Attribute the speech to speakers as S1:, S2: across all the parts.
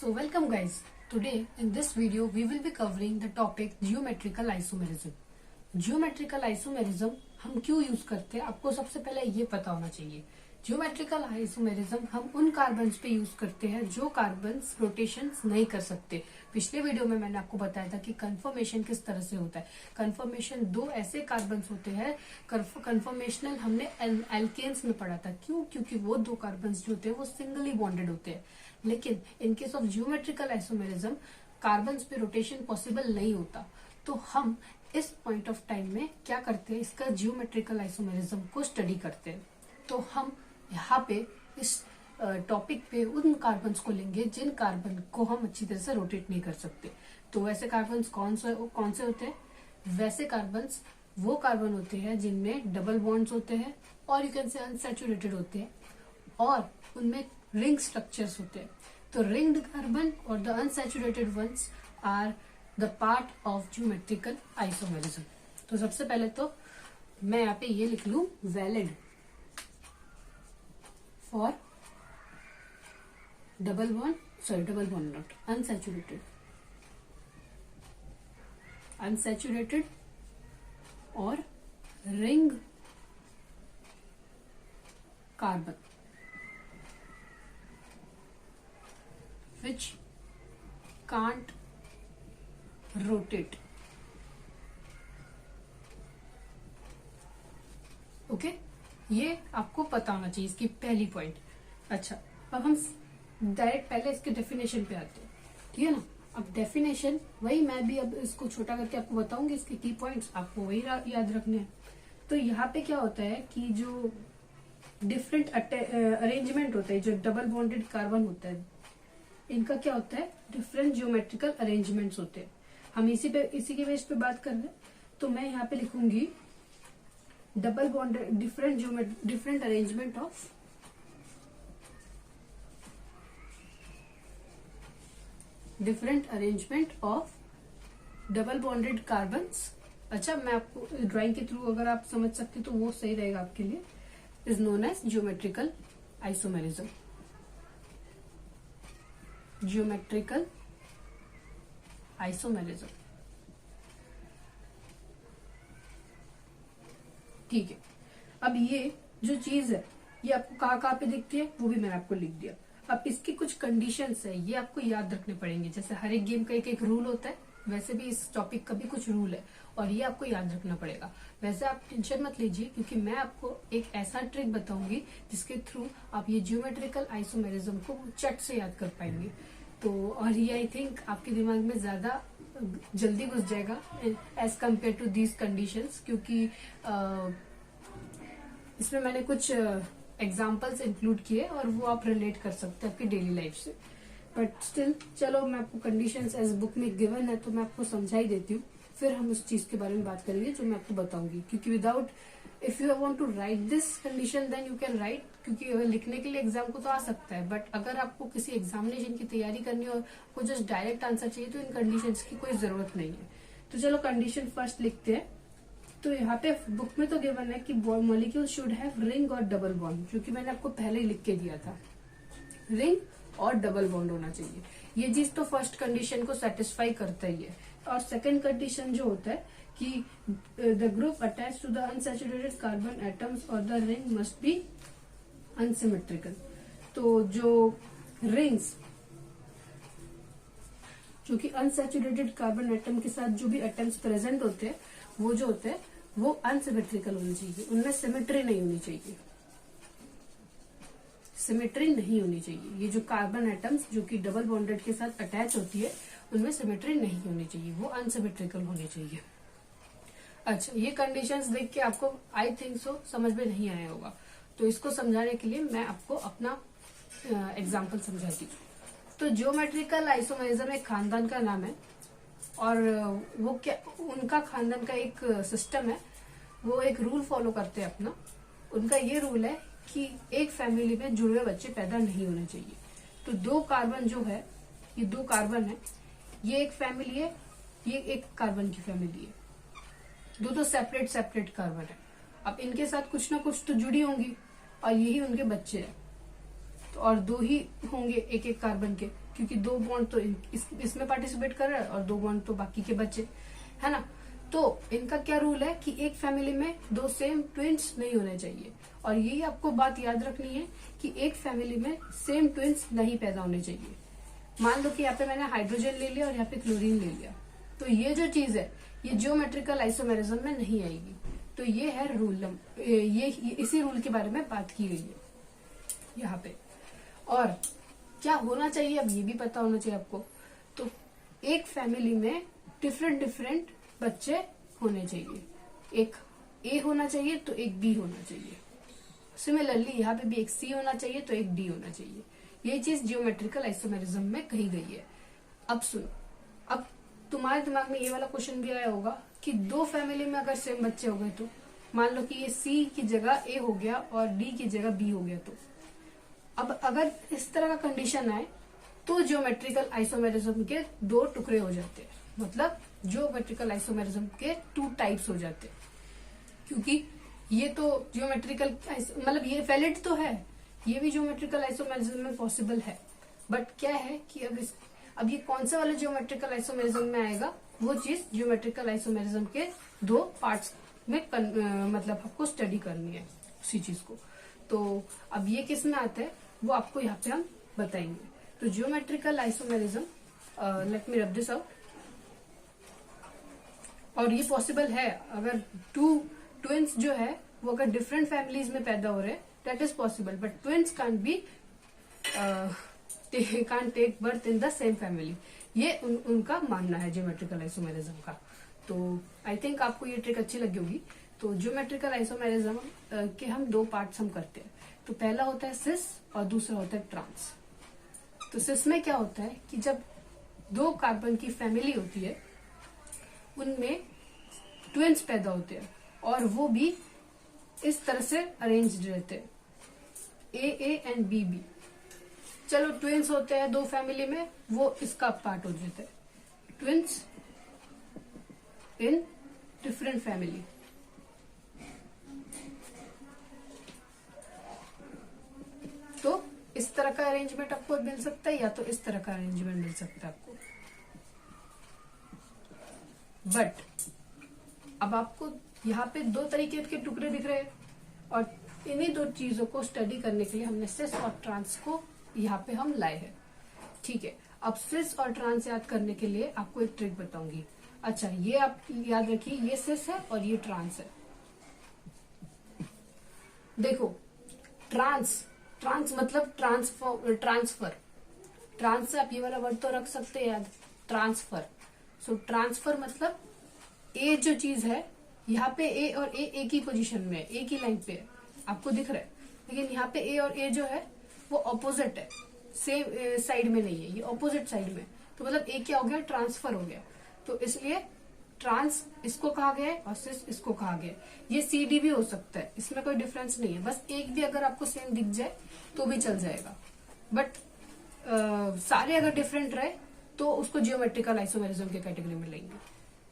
S1: So welcome guys. Today in this video we will be covering the topic geometrical isomerism. Geometrical isomerism हम क्यों use करते हैं आपको सबसे पहले ये पता होना चाहिए. जियोमेट्रिकल आइसोमेरिज्म हम उन कार्बन्स पे यूज करते हैं जो कार्बन्स रोटेशंस नहीं कर सकते. पिछले वीडियो में मैंने आपको बताया था कि कन्फर्मेशन किस तरह से होता है. कन्फर्मेशन दो ऐसे कार्बन्स होते हैं. कन्फर्मेशनल हमने एल्केन्स में पढ़ा था. क्यों? क्योंकि वो दो कार्बन्स जो होते हैं वो सिंगली बॉन्डेड होते हैं. लेकिन in case of geometrical isomerism carbons पे रोटेशन पॉसिबल नहीं होता. तो हम इस पॉइंट ऑफ टाइम में क्या करते हैं, इसका जियोमेट्रिकल आइसोमेरिज्म को स्टडी करते हैं. तो हम यहाँ पे इस टॉपिक पे उन कार्बन्स को लेंगे जिन कार्बन को हम अच्छी तरह से रोटेट नहीं कर सकते. तो वैसे कार्बन्स कौन से होते हैं? वैसे कार्बन्स वो कार्बन होते हैं जिनमें डबल बॉन्ड्स होते हैं और यू कैन से अनसैचुरेटेड होते हैं और उनमें रिंग स्ट्रक्चर्स होते हैं. तो रिंग्ड कार्बन और the unsaturated ones are the part of geometrical isomerism. तो सबसे पहले तो मैं यहाँ पे ये लिख लूं valid for double bond not unsaturated or ring carbon which can't rotate. Okay ये आपको पता होना चाहिए, इसकी पहली पॉइंट. अच्छा, अब हम डायरेक्ट पहले इसके डेफिनेशन पे आते हैं. ठीक है ना. अब डेफिनेशन वही मैं भी अब इसको छोटा करके आपको बताऊंगी. इसके की पॉइंट्स आपको वही याद रखने हैं. तो यहाँ पे क्या होता है कि जो डिफरेंट अरेंजमेंट होता है, जो डबल बॉन्डेड कार्बन होता है, इनका क्या होता है, डिफरेंट जियोमेट्रिकल अरेंजमेंट्स होते हैं. हम इसी के बेस पे बात कर रहे हैं. तो मैं यहाँ पे लिखूंगी double bonded different arrangement of double bonded carbons. अच्छा, मैं आपको ड्राइंग के थ्रू अगर आप समझ सकते तो वो सही रहेगा आपके लिए. Is known as geometrical isomerism. Geometrical isomerism. ठीक है. अब ये जो चीज है ये आपको कहाँ पे दिखती है वो भी मैंने आपको लिख दिया. अब इसकी कुछ कंडीशंस है, ये आपको याद रखने पड़ेंगे. जैसे हर एक गेम का एक रूल होता है, वैसे भी इस टॉपिक का भी कुछ रूल है और ये आपको याद रखना पड़ेगा. वैसे आप टेंशन मत लीजिए क्योंकि मैं आपको एक ऐसा ट्रिक बताऊंगी जिसके थ्रू आप ये जियोमेट्रिकल आइसोमेरिज्म को चट से याद कर पाएंगे. तो और ये आई थिंक आपके दिमाग में ज्यादा जल्दी घुस जाएगा as compared to these conditions, क्योंकि इसमें मैंने कुछ एग्जाम्पल्स इंक्लूड किए और वो आप रिलेट कर सकते हैं आपकी डेली लाइफ से. बट स्टिल चलो, मैं आपको कंडीशंस एज बुक में गिवन है तो मैं आपको समझा ही देती हूँ. फिर हम उस चीज के बारे में बात करेंगे जो मैं आपको बताऊंगी. क्योंकि without if you want to write this condition then you can write, क्योंकि लिखने के लिए एग्जाम को तो आ सकता है, बट अगर आपको किसी एग्जामिनेशन की तैयारी करनी हो और आपको जस्ट डायरेक्ट आंसर चाहिए तो इन कंडीशंस की कोई जरूरत नहीं है. तो चलो कंडीशन फर्स्ट लिखते हैं. तो यहाँ पे बुक में तो गिवन है कि मॉलिक्यूल शुड हैव रिंग और डबल बॉन्ड, जो कि मैंने आपको पहले ही लिख के दिया था. रिंग और डबल बॉन्ड होना चाहिए. ये चीज तो फर्स्ट कंडीशन को सेटिस्फाई करता ही है. और सेकंड कंडीशन जो होता है कि the group attach to the unsaturated carbon atoms और the ring must be unsymmetrical. तो जो रिंग्स, जो कि अनसैचुरेटेड कार्बन एटम के साथ जो भी एटम्स प्रेजेंट होते हैं वो जो होते हैं वो अनसिमेट्रिकल होनी चाहिए. उनमें सिमेट्री नहीं होनी चाहिए. सिमेट्री नहीं होनी चाहिए. ये जो कार्बन एटम्स जो कि डबल बॉन्डेड के साथ अटैच होती है उनमें सिमेट्री नहीं होनी चाहिए, वो अनसिमेट्रिकल होनी चाहिए. अच्छा, ये कंडीशंस देख के आपको आई थिंक सो समझ में नहीं आया होगा. तो इसको समझाने के लिए मैं आपको अपना एग्जाम्पल समझाती हूँ. तो जियोमेट्रिकल आइसोमेरिज्म एक खानदान का नाम है और वो क्या, उनका खानदान का एक सिस्टम है. वो एक रूल फॉलो करते हैं अपना. उनका ये रूल है कि एक फैमिली में जुड़वे बच्चे पैदा नहीं होने चाहिए. तो दो कार्बन जो है, ये दो कार्बन है, ये एक फैमिली है, ये एक कार्बन की फैमिली है. दो तो सेपरेट कार्बन है. अब इनके साथ कुछ ना कुछ तो जुड़ी होंगी और यही उनके बच्चे हैं. तो और दो ही होंगे एक एक कार्बन के, क्योंकि 2 बॉन्ड तो इसमें पार्टिसिपेट कर रहे हैं और 2 बॉन्ड तो बाकी के बच्चे, है ना। तो इनका क्या रूल है कि एक फैमिली में 2 सेम ट्विंस नहीं होने चाहिए। और यही आपको बात याद रखनी है कि एक फैमिली में सेम ट्विंस नहीं पैदा होने चाहिए। मान लो कि यहाँ पे मैंने हाइड्रोजन ले लिया और यहाँ पे क्लोरीन ले लिया, तो ये जो चीज है ये जियोमेट्रिकल आइसोमेरिज्म में नहीं आएगी। तो ये है रूल, ये इसी रूल के बारे में बात की गई है यहाँ पे। और क्या होना चाहिए अब ये भी पता होना चाहिए आपको। तो एक फैमिली में डिफरेंट बच्चे होने चाहिए, एक ए होना चाहिए तो एक बी होना चाहिए। सिमिलरली यहाँ पे भी एक सी होना चाहिए तो एक डी होना चाहिए। ये चीज जियोमेट्रिकल आइसोमेरिज्म में कही गई है। अब सुनो, अब तुम्हारे दिमाग में ये वाला क्वेश्चन भी आया होगा कि 2 फैमिली में अगर सेम बच्चे हो गए तो मान लो कि ये सी की जगह ए हो गया और डी की जगह बी हो गया, तो अब अगर इस तरह का कंडीशन आए तो जियोमेट्रिकल आइसोमेरिज्म के 2 टुकड़े हो जाते हैं, मतलब जियोमेट्रिकल आइसोमेरिज्म के 2 टाइप्स हो जाते हैं। क्योंकि ये तो जियोमेट्रिकल मतलब ये वैलिड तो है, ये भी जियोमेट्रिकल आइसोमेरिज्म में पॉसिबल है, बट क्या है कि अब ये कौन सा वाला जियोमेट्रिकल आइसोमेरिज्म में आएगा, वो चीज जियोमेट्रिकल आइसोमेरिज्म के 2 पार्ट्स में मतलब आपको स्टडी करनी है उसी चीज को। तो अब ये किस में आता है वो आपको यहाँ पे हम बताएंगे। तो geometrical isomerism, let me rub this out. और ये पॉसिबल है अगर 2 ट्विंस जो है वो अगर डिफरेंट फैमिलीज में पैदा हो रहे हैं, that is possible, but twins can't be can't take birth in the same family. ये उनका मानना है जियोमेट्रिकल आइसोमेरिज्म का। तो आई थिंक आपको ये ट्रिक अच्छी लगी होगी। तो जियोमेट्रिकल आइसोमेरिज्म के हम 2 पार्ट्स हम करते हैं। तो पहला होता है सिस और दूसरा होता है ट्रांस। तो सिस में क्या होता है कि जब 2 कार्बन की फैमिली होती है उनमें ट्विंस पैदा होते हैं और वो भी इस तरह से अरेंज्ड रहते हैं, ए एंड बी बी। चलो ट्विंस होते हैं 2 फैमिली में, वो इसका पार्ट हो जाता है, ट्विंस इन डिफरेंट फैमिली। तो इस तरह का अरेंजमेंट आपको मिल सकता है या तो इस तरह का अरेंजमेंट मिल सकता है आपको। बट अब आपको यहाँ पे 2 तरीके के टुकड़े दिख रहे हैं और इन्हीं 2 चीजों को स्टडी करने के लिए हमने सिस और ट्रांस को यहाँ पे हम लाए हैं। ठीक है, अब सिस और ट्रांस याद करने के लिए आपको एक ट्रिक बताऊंगी। अच्छा, ये आप याद रखिए, ये सिस है और ये ट्रांस है। देखो, ट्रांस मतलब ट्रांसफर। ट्रांस से आप ये वाला वर्ड तो रख सकते हैं याद, ट्रांसफर। सो ट्रांसफर मतलब ए जो चीज है, यहाँ पे ए और ए एक ही पोजीशन में है, एक ही लाइन पे है, आपको दिख रहा है। लेकिन यहाँ पे ए और ए जो है वो ऑपोजिट है, सेम साइड में नहीं है, ये ऑपोजिट साइड में। तो मतलब ए क्या हो गया, ट्रांसफर हो गया। तो इसलिए ट्रांस इसको कहा गया है और सिस इसको कहा गया है। ये सी डी भी हो सकता है, इसमें कोई डिफरेंस नहीं है, बस एक भी अगर आपको सेम दिख जाए तो भी चल जाएगा। बट सारे अगर डिफरेंट रहे तो उसको जियोमेट्रिकल आइसोमेरिज्म के कैटेगरी में लेंगे।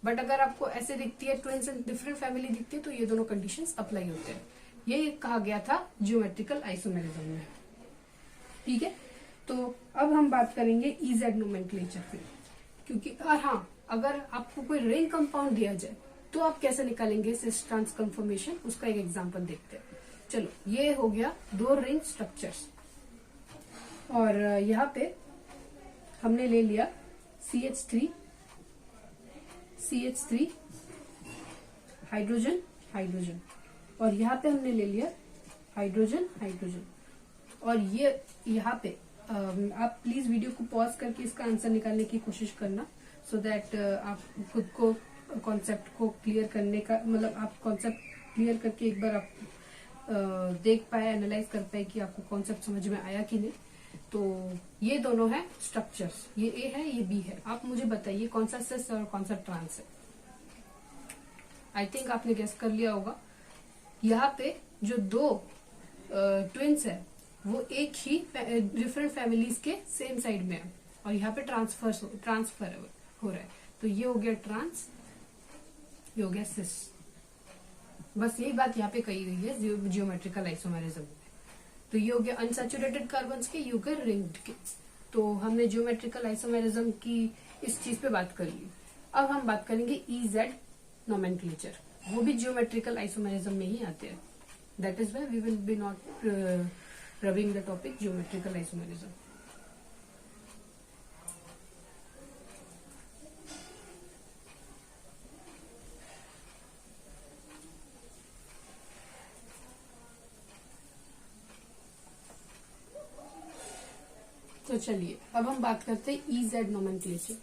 S1: बट अगर आपको ऐसे दिखती है, ट्विंस इन डिफरेंट फैमिली दिखती है, तो ये दोनों कंडीशंस अप्लाई होते हैं। ये कहा गया था जियोमेट्रिकल आइसोमेरिज्म में। ठीक है, तो अब हम बात करेंगे इजेड नोमेनक्लेचर पे। क्योंकि हाँ, अगर आपको कोई रिंग कंपाउंड दिया जाए तो आप कैसे निकालेंगे सिस ट्रांस कंफर्मेशन, उसका एक एग्जांपल देखते हैं। चलो, ये हो गया 2 रिंग स्ट्रक्चर्स और यहाँ पे हमने ले लिया CH3 हाइड्रोजन और यहाँ पे हमने ले लिया हाइड्रोजन। और ये यहाँ पे आप प्लीज वीडियो को पॉज करके इसका आंसर निकालने की कोशिश करना, सो दैट आप खुद को कॉन्सेप्ट को क्लियर करने का, मतलब आप कॉन्सेप्ट क्लियर करके एक बार आप देख पाए, एनालाइज कर पाए कि आपको कॉन्सेप्ट समझ में आया कि नहीं। तो ये दोनों है स्ट्रक्चर्स, ये ए है ये बी है। आप मुझे बताइए कौन सा सिस और कौन सा ट्रांस है। आई थिंक आपने गेस कर लिया होगा। यहाँ पे जो 2 ट्विंस है वो एक ही डिफरेंट फैमिलीज के सेम साइड में है और यहाँ पे ट्रांसफर हो रहा है। तो ये हो गया ट्रांस, ये हो गया सिस। बस यही बात यहाँ पे कही गई है जियोमेट्रिकल आइसोमेरिज्म में। तो ये हो गया अनसैचुरेटेड कार्बन्स के, ये हो गए रिंग्ड के। तो हमने ज्योमेट्रिकल आइसोमेरिज्म की इस चीज पे बात कर ली। अब हम बात करेंगे EZ नोमेनक्लेचर, वो भी ज्योमेट्रिकल आइसोमेरिज्म में ही आते हैं। That is why we will be not rubbing the topic geometrical isomerism. तो चलिए अब हम बात करते हैं EZ नोमेनक्लेचर।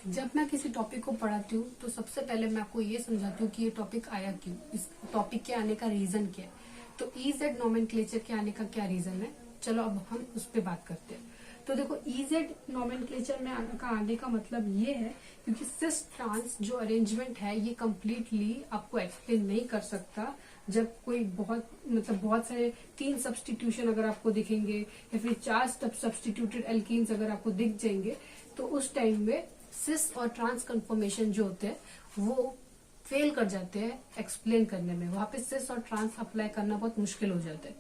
S1: जब मैं किसी टॉपिक को पढ़ाती हूँ तो सबसे पहले मैं आपको ये समझाती हूँ कि ये टॉपिक आया क्यों, इस टॉपिक के आने का रीजन क्या है। तो EZ नोमेनक्लेचर के आने का क्या रीजन है, चलो अब हम उस पर बात करते हैं। तो देखो EZ नोमेनक्लेचर में आने का मतलब ये है क्योंकि सिस ट्रांस जो अरेंजमेंट है ये कम्प्लीटली आपको एक्सप्लेन नहीं कर सकता। जब कोई बहुत सारे 3 सब्सटीट्यूशन अगर आपको दिखेंगे या फिर 4 सब्सटीट्यूटेड एल्कीन्स अगर आपको दिख जाएंगे तो उस टाइम में सिस और ट्रांस कन्फर्मेशन जो होते हैं वो फेल कर जाते हैं एक्सप्लेन करने में। वहां पे सिस और ट्रांस अप्लाई करना बहुत मुश्किल हो जाता है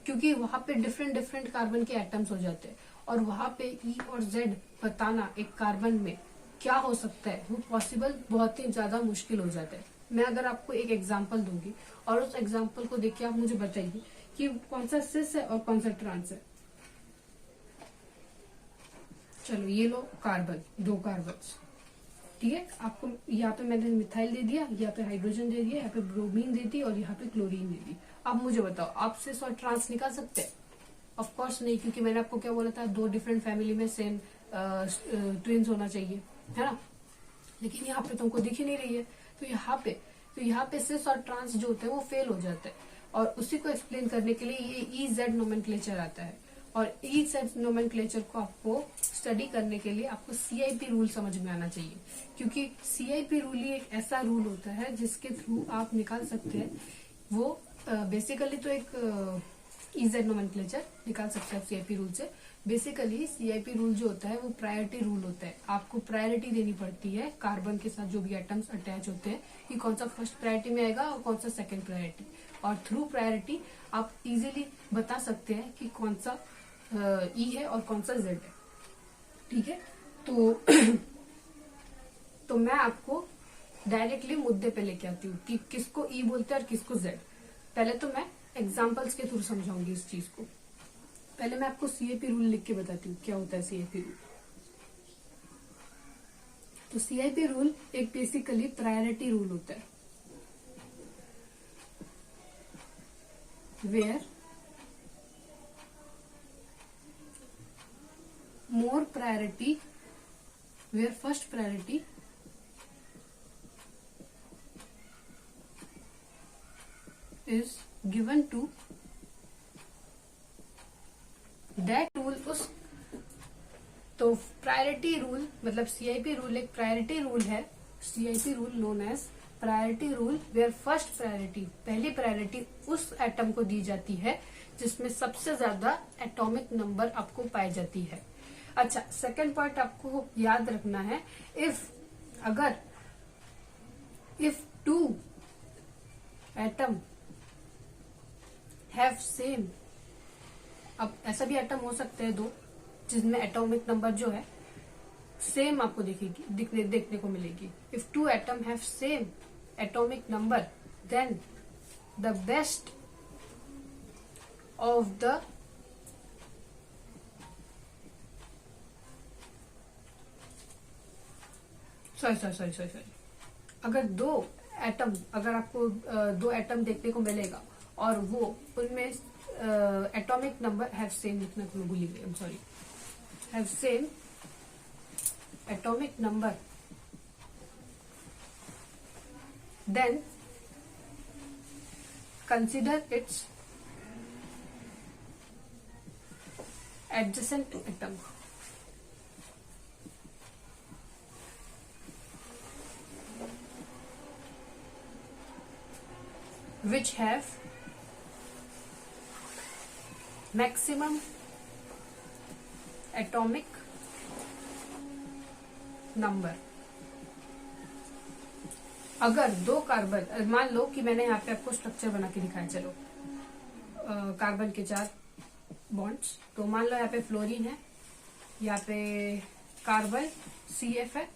S1: क्योंकि वहां पे डिफरेंट कार्बन के एटम्स हो जाते हैं और वहां पे E और Z बताना एक कार्बन में क्या हो सकता है वो पॉसिबल बहुत ही ज्यादा मुश्किल हो जाता है। मैं अगर आपको एक एग्जांपल दूंगी और उस एग्जांपल को देख के आप मुझे बताइए कि कौन सा सिस है और कौन सा ट्रांस है। चलो ये लो कार्बन, 2 कार्बन, ठीक है। आपको यहाँ पे मैंने मिथाइल दे दिया, यहाँ पे हाइड्रोजन दे दिया, यहाँ पे ब्रोमीन दे दी और यहाँ पे क्लोरीन दे दी। अब मुझे बताओ आप सिस और ट्रांस निकाल सकते हैं? ऑफ कोर्स नहीं, क्योंकि मैंने आपको क्या बोला था 2 डिफरेंट फैमिली में सेम ट्विंस होना चाहिए, है ना। लेकिन यहाँ पे तुमको दिख ही नहीं रही है। तो यहाँ पे सिस और ट्रांस जो होते हैं वो फेल हो जाते हैं और उसी को एक्सप्लेन करने के लिए ये EZ नोमेनक्लेचर आता है। और EZ नोमेनक्लेचर को आपको स्टडी करने के लिए आपको CIP रूल समझ में आना चाहिए, क्योंकि CIP रूल ही एक ऐसा रूल होता है जिसके थ्रू आप निकाल सकते हैं। वो बेसिकली तो एक EZ नोमेनक्लेचर निकाल सकते हैं आप CIP रूल से। बेसिकली CIP रूल जो होता है वो प्रायोरिटी रूल होता है। आपको प्रायोरिटी देनी पड़ती है कार्बन के साथ जो भी एटम्स अटैच होते हैं कि कौन सा फर्स्ट प्रायोरिटी में आएगा और कौन सा सेकंड प्रायोरिटी। और थ्रू प्रायोरिटी आप इजीली बता सकते हैं कि कौन सा E है और कौन सा Z है, ठीक है। तो मैं आपको डायरेक्टली मुद्दे पे लेके आती हूँ कि किसको E बोलते हैं और किसको Z। पहले तो मैं एग्जाम्पल्स के थ्रू समझाऊंगी इस चीज को। पहले मैं आपको CIP रूल लिख के बताती हूँ क्या होता है CIP रूल। तो CIP रूल एक बेसिकली प्रायोरिटी रूल होता है where more priority, where first priority is given to that rule। उस तो प्रायोरिटी रूल मतलब CIP रूल एक प्रायोरिटी रूल है। CIP rule known as priority rule where first priority, पहली priority उस एटम को दी जाती है जिसमें सबसे ज्यादा एटॉमिक नंबर आपको पाई जाती है। अच्छा, सेकंड पॉइंट आपको याद रखना है, इफ 2 एटम हैव सेम, अब ऐसा भी एटम हो सकते हैं 2 जिसमें एटॉमिक नंबर जो है सेम आपको देखने को मिलेगी। If 2 atom have same atomic number then the best of the sorry अगर 2 एटम अगर आपको 2 एटम देखने को मिलेगा और वो उनमें एटॉमिक नंबर हैव सेम लिखना को मैं भूल गई, I am sorry, have same atomic number then consider its adjacent atom. which have maximum atomic number। अगर 2 कार्बन, मान लो कि मैंने यहाँ पे आपको स्ट्रक्चर बना के दिखाया, चलो कार्बन के 4 बॉन्ड्स। तो मान लो यहाँ पे फ्लोरीन है, यहाँ पे कार्बन CF है,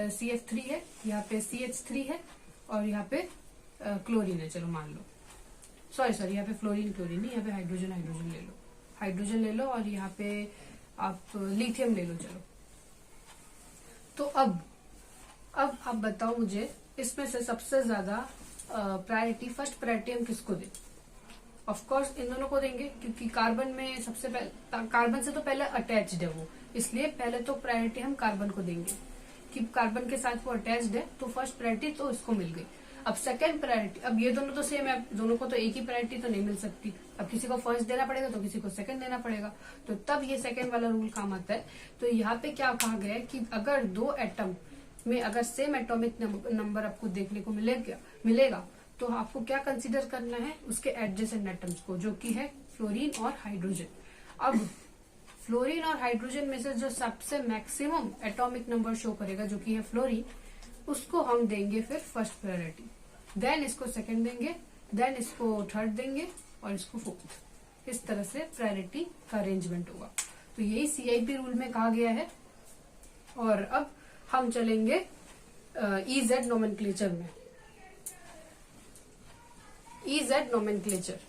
S1: CF3 है, यहाँ पे CH3 है और यहाँ पे क्लोरीन है। चलो मान लो, सॉरी यहाँ पे फ्लोरीन क्लोरीन नहीं, यहाँ पे हाइड्रोजन ले लो और यहाँ पे आप लिथियम ले लो। चलो तो अब आप बताओ मुझे, इसमें से सबसे ज्यादा फर्स्ट प्रायोरिटी हम किसको दें? ऑफ कोर्स इन दोनों को देंगे, क्योंकि कार्बन में सबसे पहले, कार्बन से तो पहले अटैच्ड है वो, इसलिए पहले तो प्रायोरिटी हम कार्बन को देंगे कि कार्बन के साथ वो अटैच्ड है, तो फर्स्ट प्रायोरिटी तो इसको मिल गई। अब सेकंड प्रायोरिटी, अब ये दोनों तो सेम है, दोनों को तो एक ही प्रायोरिटी तो नहीं मिल सकती। अब किसी को फर्स्ट देना पड़ेगा तो किसी को सेकंड देना पड़ेगा, तो तब ये सेकंड वाला रूल काम आता है। तो यहाँ पे क्या कहा गया है कि अगर 2 एटम में अगर सेम एटॉमिक नंबर आपको देखने को मिलेगा तो आपको क्या कंसीडर करना है? उसके एडजेसेंट एटम्स को, जो कि है फ्लोरीन और हाइड्रोजन। अब फ्लोरीन और हाइड्रोजन में से जो सबसे मैक्सिमम एटॉमिक नंबर शो करेगा, जो कि है फ्लोरीन, उसको हम देंगे फिर फर्स्ट प्रायोरिटी, देन इसको सेकंड देंगे, देन इसको थर्ड देंगे और इसको फोर्थ। इस तरह से प्रायोरिटी का अरेंजमेंट होगा। तो यही CIP रूल में कहा गया है। और अब हम चलेंगे EZ नोमेनक्लेचर में। EZ नोमेनक्लेचर,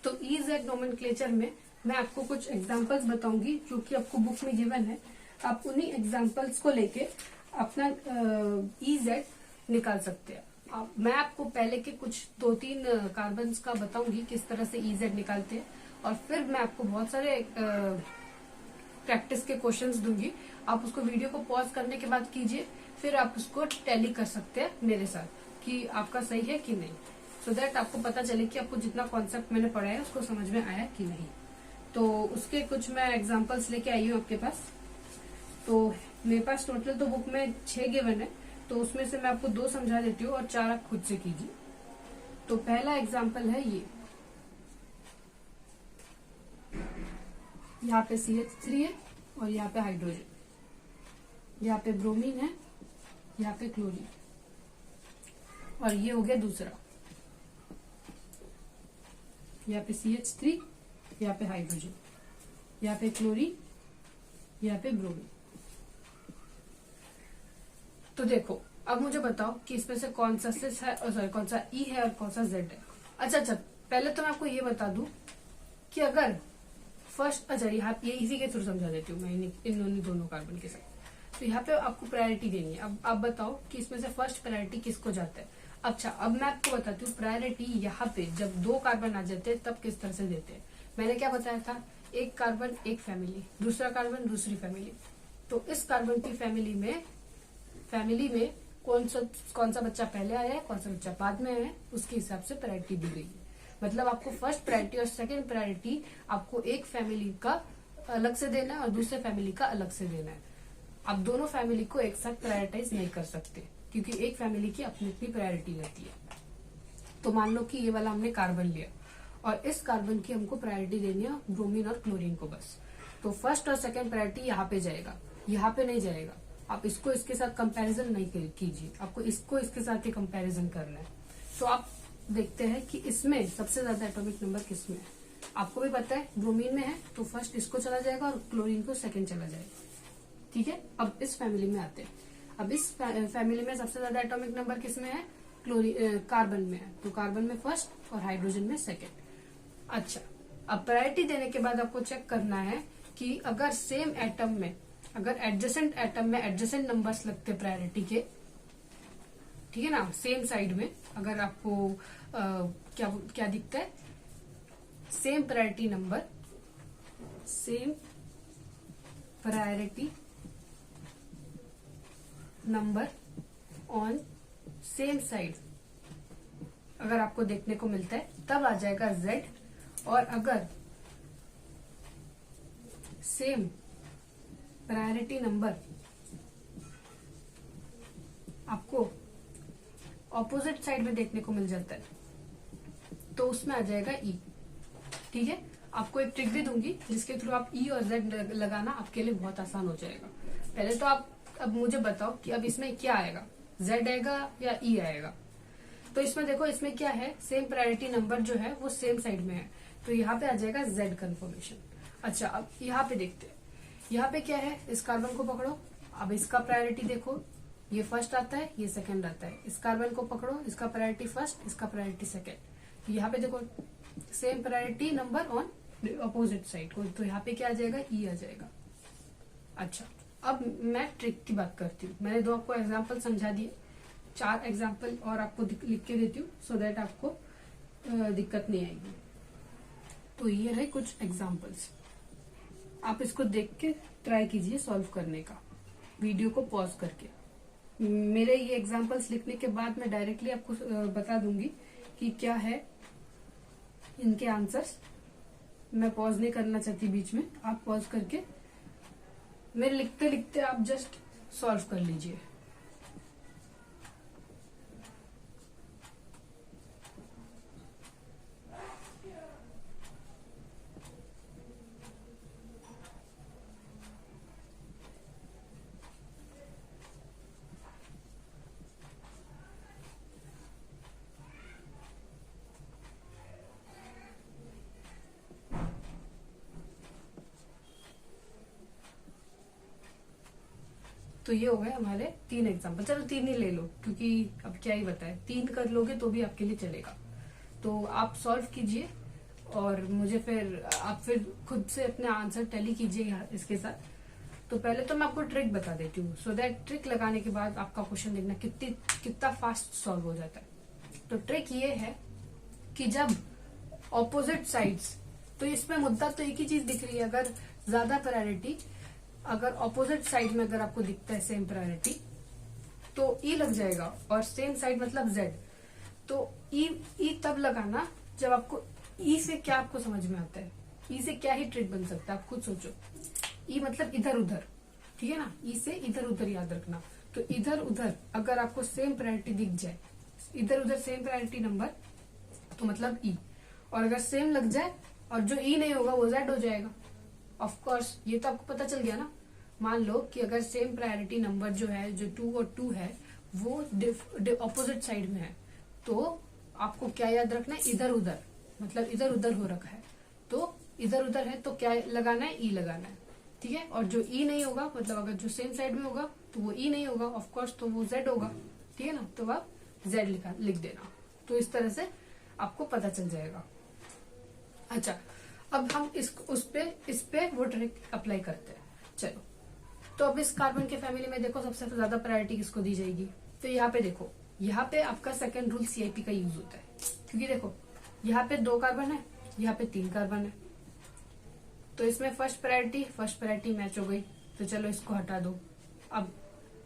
S1: तो EZ नोमेनक्लेचर में मैं आपको कुछ एग्जांपल्स बताऊंगी जो कि आपको बुक में गिवन है। आप उन्हीं एग्जांपल्स को लेके अपना EZ निकाल सकते हैं। मैं आपको पहले के कुछ 2-3 कार्बन्स का बताऊंगी किस तरह से EZ निकालते हैं, और फिर मैं आपको बहुत सारे प्रैक्टिस के क्वेश्चंस दूंगी। आप उसको वीडियो को पॉज करने के बाद कीजिए, फिर आप उसको टैली कर सकते हैं मेरे साथ कि आपका सही है कि नहीं, सो दैट आपको पता चले कि आपको जितना कॉन्सेप्ट मैंने पढ़ा है उसको समझ में आया कि नहीं। तो उसके कुछ मैं एग्जांपल्स लेके आई हूँ आपके पास। तो मेरे पास टोटल तो बुक में 6 गिवन है, तो उसमें से मैं आपको 2 समझा देती हूँ और 4 आप खुद से कीजिए। तो पहला एग्जांपल है ये, यहाँ पे CH3 है और यहाँ पे हाइड्रोजन, यहाँ पे ब्रोमीन है, यहाँ पे क्लोरीन, और ये हो गया दूसरा, यहाँ पे CH3, यहाँ पे हाइड्रोजन, यहाँ पे क्लोरीन, यहाँ पे ब्रोमीन। तो देखो अब मुझे बताओ कि इसमें से कौन सा सिस है, सॉरी कौन सा E है और कौन सा Z है। अच्छा, पहले तो मैं आपको ये बता दूं कि अगर फर्स्ट, अच्छा यहाँ ये इसी के थ्रू समझा देती हूँ मैं इन दोनों कार्बन के साथ। तो यहाँ पे आपको प्रायोरिटी देनी है। अब आप बताओ कि इसमें से फर्स्ट प्रायोरिटी किसको जाता है। अच्छा, अब मैं आपको बताती हूँ प्रायोरिटी यहाँ पे जब 2 कार्बन आ जाते हैं तब किस तरह से देते हैं। मैंने क्या बताया था, एक कार्बन एक फैमिली, दूसरा कार्बन दूसरी फैमिली। तो इस कार्बन की फैमिली में कौन सा बच्चा पहले आया है, कौन सा बच्चा बाद में आया है, उसके हिसाब से प्रायोरिटी दी गई है। मतलब आपको फर्स्ट प्रायोरिटी और सेकंड प्रायोरिटी आपको एक फैमिली का अलग से देना है और दूसरे फैमिली का अलग से देना है। आप दोनों फैमिली को एक साथ प्रायोरिटाइज नहीं कर सकते, क्योंकि एक फैमिली की अपनी अपनी प्रायोरिटी रहती है। तो मान लो कि ये वाला हमने कार्बन लिया और इस कार्बन की हमको प्रायोरिटी देनी है ब्रोमीन और क्लोरीन को बस। तो फर्स्ट और सेकंड प्रायोरिटी यहाँ पे जाएगा, यहाँ पे नहीं जाएगा। आप इसको इसके साथ कंपैरिजन नहीं कीजिए, आपको इसको इसके साथ ही कंपैरिजन करना है। तो आप देखते हैं कि इसमें सबसे ज्यादा एटॉमिक नंबर किसमें है। आपको भी पता है ब्रोमीन में है, तो फर्स्ट इसको चला जाएगा और क्लोरीन को सेकंड चला जाएगा। ठीक है, अब इस फैमिली में आते हैं। अब इस फैमिली में सबसे ज्यादा एटॉमिक नंबर किसमें है, कार्बन में है। तो कार्बन में फर्स्ट और हाइड्रोजन में सेकंड। अच्छा, अब प्रायोरिटी देने के बाद आपको चेक करना है कि अगर सेम एटम में, अगर एडजेसेंट एटम में एडजेसेंट नंबर्स लगते प्रायोरिटी के, ठीक है ना, सेम साइड में अगर आपको क्या दिखता है, same priority number, same priority number on same side अगर आपको देखने को मिलता है तब आ जाएगा Z। और अगर सेम प्रायोरिटी नंबर आपको ऑपोजिट साइड में देखने को मिल जाता है तो उसमें आ जाएगा ई। ठीक है, आपको एक ट्रिक भी दूंगी जिसके थ्रू आप ई और जेड लगाना आपके लिए बहुत आसान हो जाएगा। पहले तो आप अब मुझे बताओ कि अब इसमें क्या आएगा, जेड आएगा या ई आएगा। तो इसमें देखो, इसमें क्या है, सेम प्रायोरिटी नंबर जो है वो सेम साइड में है, तो यहाँ पे आ जाएगा जेड कन्फर्मेशन। अच्छा, अब यहाँ पे देखते हैं, यहाँ पे क्या है, इस कार्बन को पकड़ो, अब इसका प्रायोरिटी देखो, ये फर्स्ट आता है, ये सेकंड आता है। इस कार्बन को पकड़ो, इसका प्रायोरिटी फर्स्ट, इसका प्रायोरिटी सेकंड। यहाँ पे देखो same priority number on opposite side को, तो यहाँ पे क्या आ जाएगा, ई आ जाएगा। अच्छा, अब मैं ट्रिक की बात करती हूँ। मैंने दो आपको एग्जाम्पल समझा दिए, 4 एग्जाम्पल और आपको लिख के देती हूँ सो दैट आपको दिक्कत नहीं आएगी। तो ये रहे कुछ एग्जाम्पल्स, आप इसको देख के ट्राई कीजिए सॉल्व करने का, वीडियो को पॉज करके। मेरे ये एग्जाम्पल्स लिखने के बाद मैं डायरेक्टली आपको बता दूंगी कि क्या है इनके आंसर्स। मैं पॉज नहीं करना चाहती बीच में, आप पॉज करके मेरे लिखते लिखते आप जस्ट सॉल्व कर लीजिए। तो ये हो गए हमारे 3 एग्जाम्पल। चलो 3 ही ले लो क्योंकि अब क्या ही बताए, 3 कर लोगे तो भी आपके लिए चलेगा। तो आप सॉल्व कीजिए और मुझे आप फिर खुद से अपने आंसर टैली कीजिए इसके साथ। तो पहले तो मैं आपको ट्रिक बता देती हूँ, सो दैट ट्रिक लगाने के बाद आपका क्वेश्चन देखना कितना फास्ट सॉल्व हो जाता है। तो ट्रिक ये है कि जब ऑपोजिट साइड्स, तो इसमें मुद्दा तो एक ही चीज दिख रही है, अगर ज्यादा प्रायोरिटी, अगर ऑपोजिट साइड में अगर आपको दिखता है सेम प्रायोरिटी तो ई लग जाएगा, और सेम साइड मतलब जेड। तो ई तब लगाना जब आपको ई से क्या आपको समझ में आता है, ई से क्या ही ट्रिक बन सकता है आप खुद सोचो। ई मतलब इधर उधर, ठीक है ना, ई से इधर उधर याद रखना। तो इधर उधर अगर आपको सेम प्रायोरिटी दिख जाए, इधर उधर सेम प्रायोरिटी नंबर, तो मतलब ई। और अगर सेम लग जाए और जो ई नहीं होगा वो जेड हो जाएगा। ऑफ कोर्स ये तो आपको पता चल गया ना। मान लो कि अगर सेम प्रायोरिटी नंबर जो है, जो 2 और 2 है, वो ऑपोजिट साइड में है, तो आपको क्या याद रखना है, इधर उधर, मतलब इधर उधर हो रखा है। तो इधर उधर है तो क्या लगाना है, ई लगाना है, ठीक है। और जो ई नहीं होगा, मतलब अगर जो सेम साइड में होगा तो वो ई नहीं होगा, ऑफ कोर्स तो वो जेड होगा, ठीक है ना। तो आप जेड लिख देना। तो इस तरह से आपको पता चल जाएगा। अच्छा, अब हम इस पे वो ट्रिक अप्लाई करते हैं। चलो, तो अब इस कार्बन के फैमिली में देखो सबसे ज्यादा प्रायोरिटी किसको दी जाएगी। तो यहाँ पे देखो, यहाँ पे आपका सेकंड रूल सीआईपी का यूज होता है, क्योंकि देखो यहाँ पे 2 कार्बन है, यहाँ पे 3 कार्बन है। तो इसमें फर्स्ट प्रायोरिटी मैच हो गई, तो चलो इसको हटा दो। अब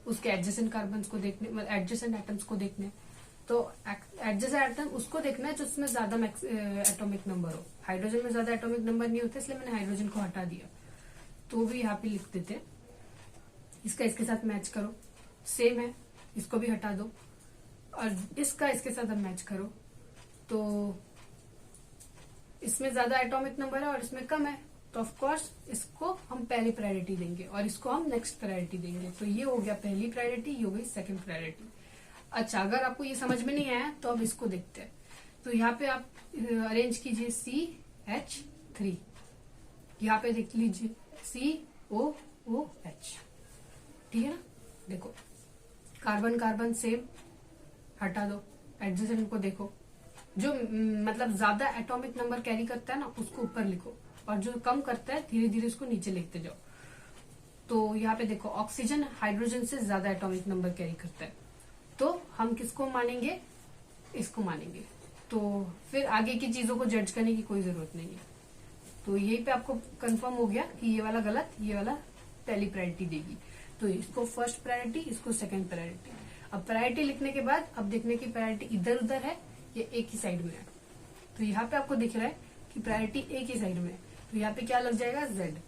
S1: उसके एडजेसेंट कार्बन को देखने, मतलब एडजेसेंट एटम्स को देखने, तो एडजेसेंट एटम उसको देखना है जिसमें ज्यादा एटॉमिक नंबर हो। हाइड्रोजन में ज्यादा एटॉमिक नंबर नहीं होते, इसलिए मैंने हाइड्रोजन को हटा दिया। तो भी यहाँ पे लिख देते, इसका इसके साथ मैच करो, सेम है, इसको भी हटा दो। और इसका इसके साथ अब मैच करो, तो इसमें ज्यादा एटॉमिक नंबर है और इसमें कम है, तो ऑफ कोर्स इसको हम पहली प्रायोरिटी देंगे और इसको हम नेक्स्ट प्रायोरिटी देंगे। तो ये हो गया पहली प्रायोरिटी, ये हो गई सेकंड प्रायोरिटी। अच्छा, अगर आपको ये समझ में नहीं आया तो अब इसको देखते हैं। तो यहाँ पे आप अरेंज कीजिए CH3, यहाँ पे देख लीजिए COOH, ठीक है ना। देखो कार्बन कार्बन सेम, हटा दो। एडजेसेंट को देखो, जो मतलब ज्यादा एटॉमिक नंबर कैरी करता है ना उसको ऊपर लिखो, और जो कम करता है धीरे धीरे उसको नीचे लिखते जाओ। तो यहाँ पे देखो ऑक्सीजन हाइड्रोजन से ज्यादा एटॉमिक नंबर कैरी करता है, तो हम किसको मानेंगे, इसको मानेंगे। तो फिर आगे की चीजों को जज करने की कोई जरूरत नहीं है। तो यही पे आपको कंफर्म हो गया कि ये वाला गलत, ये वाला पहली प्रायोरिटी देगी। तो इसको फर्स्ट प्रायोरिटी, इसको सेकंड प्रायोरिटी। अब प्रायोरिटी लिखने के बाद अब देखने की प्रायोरिटी इधर उधर है, ये एक ही साइड में है। तो यहाँ पे आपको दिख रहा है कि प्रायोरिटी एक ही साइड में है, तो यहाँ पे क्या लग जाएगा, जेड।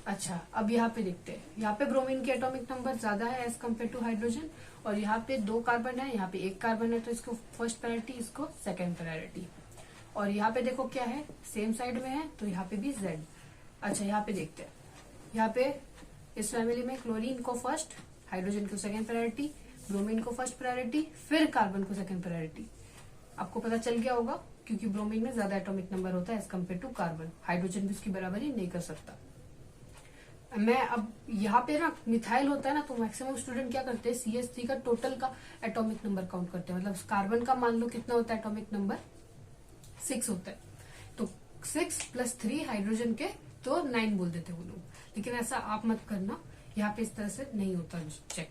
S1: अच्छा, अब यहाँ पे देखते हैं, यहाँ पे ब्रोमीन के एटॉमिक नंबर ज्यादा है एज कम्पेयर टू हाइड्रोजन, और यहाँ पे 2 कार्बन है, यहाँ पे 1 कार्बन है, तो इसको फर्स्ट प्रायोरिटी, इसको सेकेंड प्रायोरिटी। और यहाँ पे देखो क्या है, सेम साइड में है, तो यहाँ पे भी Z। अच्छा, यहाँ पे देखते हैं, यहाँ पे इस फैमिली में क्लोरीन को फर्स्ट, हाइड्रोजन को सेकेंड प्रायोरिटी, ब्रोमीन को फर्स्ट प्रायोरिटी, फिर कार्बन को सेकेंड प्रायोरिटी। आपको पता चल गया होगा, क्योंकि ब्रोमीन में ज्यादा एटॉमिक नंबर होता है as compared to carbon. Hydrogen भी उसकी बराबरी नहीं कर सकता। मैं अब यहाँ पे ना मिथाइल होता है ना, तो मैक्सिमम स्टूडेंट क्या करते हैं, CH3 का टोटल का एटॉमिक नंबर काउंट करते हैं। मतलब कार्बन का मान लो कितना होता है एटॉमिक नंबर, 6 होता है, तो 6 + 3 हाइड्रोजन के, तो 9 बोल देते हैं वो लोग। लेकिन ऐसा आप मत करना, यहाँ पे इस तरह से नहीं होता चेक।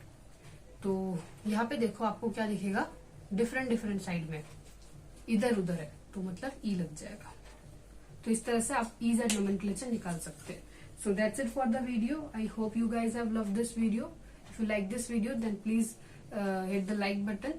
S1: तो यहाँ पे देखो, आपको क्या दिखेगा, डिफरेंट साइड में इधर उधर है, तो मतलब ई लग जाएगा। तो इस तरह से आप EZ नोमेनक्लेचर निकाल सकते हैं। So that's it for the video. I hope you guys have loved this video. If you like this video, then please hit the like button